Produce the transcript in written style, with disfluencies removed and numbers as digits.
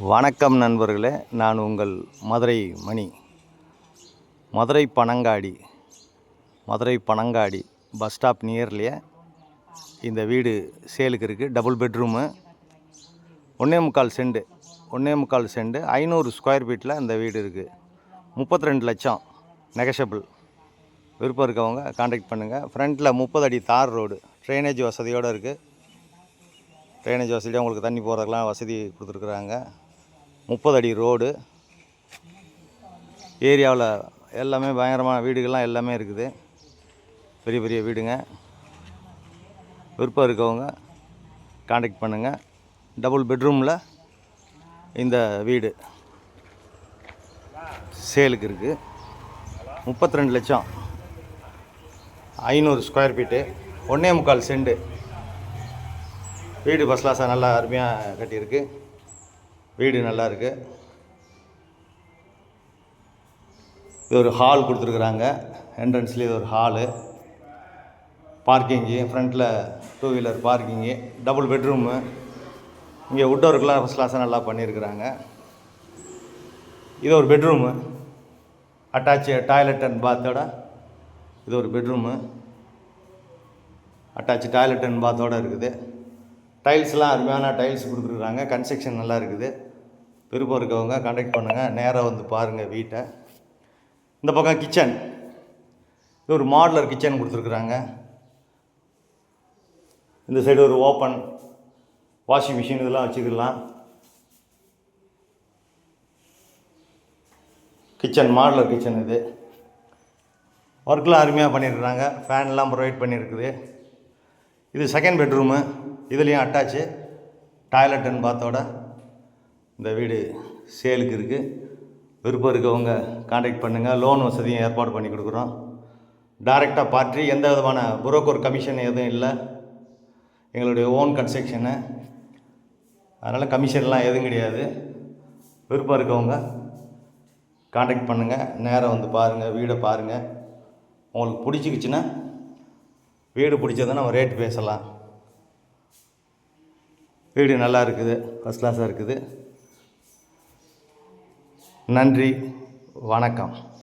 வணக்கம் நண்பர்களே, நான் உங்கள் மதுரை மணி. மதுரை பனங்காடி பஸ் ஸ்டாப் நியர்லேயே இந்த வீடு சேலுக்கு இருக்குது. டபுள் பெட்ரூமு, 1.25 செண்டு 500 ஸ்கொயர் ஃபீட்டில் இந்த வீடு இருக்குது. 32 லட்சம் நெகஷபிள். விருப்பம் இருக்கவங்க கான்டாக்ட் பண்ணுங்கள். ஃப்ரண்ட்டில் 30 அடி தார் ரோடு, ட்ரைனேஜ் வசதியோடு இருக்குது. ட்ரைனேஜ் வசதியாக உங்களுக்கு தண்ணி போகிறதுக்கெலாம் வசதி கொடுத்துருக்குறாங்க. 30 அடி ரோடு. ஏரியாவில் எல்லாமே பயங்கரமான வீடுகள்லாம் எல்லாமே இருக்குது. பெரிய பெரிய வீடுங்க. விருப்பம் இருக்கவங்க கான்டாக்ட் பண்ணுங்கள். டபுள் பெட்ரூமில் இந்த வீடு சேலுக்கு இருக்குது. 32 லட்சம் 500 ஸ்கொயர் ஃபீட்டு, 1.25 செண்டு. வீடு ஃபஸ்ட் கிளாஸாக நல்லா அருமையாக கட்டியிருக்கு. வீடு நல்லா இருக்குது. இது ஒரு ஹால் கொடுத்துருக்குறாங்க. என்ட்ரன்ஸ்லேயே இது ஒரு ஹாலு, பார்க்கிங்கு, ஃப்ரண்ட்டில் 2 வீலர் பார்க்கிங்கு, டபுள் பெட்ரூமு. இங்கே வுட் ஒர்க்கெலாம் ஃபஸ்ட் கிளாஸாக நல்லா பண்ணியிருக்கிறாங்க. இது ஒரு பெட்ரூமு, அட்டாச்சு டாய்லெட் அண்ட் பாத்தோட. இது ஒரு பெட்ரூமு, அட்டாச்சு டாய்லெட் அண்ட் பாத்தோடு இருக்குது. டைல்ஸ்லாம் அருமையான டைல்ஸ் கொடுத்துருக்குறாங்க. கன்ஸ்ட்ரக்ஷன் நல்லா இருக்குது. விருப்பம் இருக்கவங்க கான்டாக்ட் பண்ணுங்கள். நேராக வந்து பாருங்கள் வீட்டை. இந்த பக்கம் கிச்சன், இது ஒரு மாடுலர் கிச்சன் கொடுத்துருக்குறாங்க. இந்த சைடு ஒரு ஓப்பன் வாஷிங் மிஷின் இதெல்லாம் வச்சுக்கலாம். Kitchen modular kitchen. இது ஒர்க்கெலாம் அருமையாக பண்ணியிருக்கிறாங்க. ஃபேன்லாம் ப்ரொவைட் பண்ணியிருக்குது. இது செகண்ட் பெட்ரூமு. இதுலேயும் அட்டாச்சு டாய்லெட் அண்ட் பாத்தோட இந்த வீடு சேலுக்கு இருக்குது. விருப்பம் இருக்கவங்க கான்டாக்ட் பண்ணுங்கள். லோன் வசதியும் ஏற்பாடு பண்ணி கொடுக்குறோம். டைரெக்டாக பார்ட்டி, எந்த விதமான புரோக்கர் கமிஷன் எதுவும் இல்லை. எங்களுடைய ஓன் கன்ஸ்ட்ரக்ஷனு, அதனால் கமிஷன்லாம் எதுவும் கிடையாது. விருப்பம் இருக்கவங்க கான்டாக்ட் பண்ணுங்கள். நேராக வந்து பாருங்கள், வீடை பாருங்கள். உங்களுக்கு பிடிச்சிக்கிச்சின்னா, வீடு பிடிச்சதுன்னா நம்ம ரேட் பேசலாம். வீடு நல்லா இருக்குது, ஃபஸ்ட் கிளாஸாக இருக்குது. நன்றி, வணக்கம்.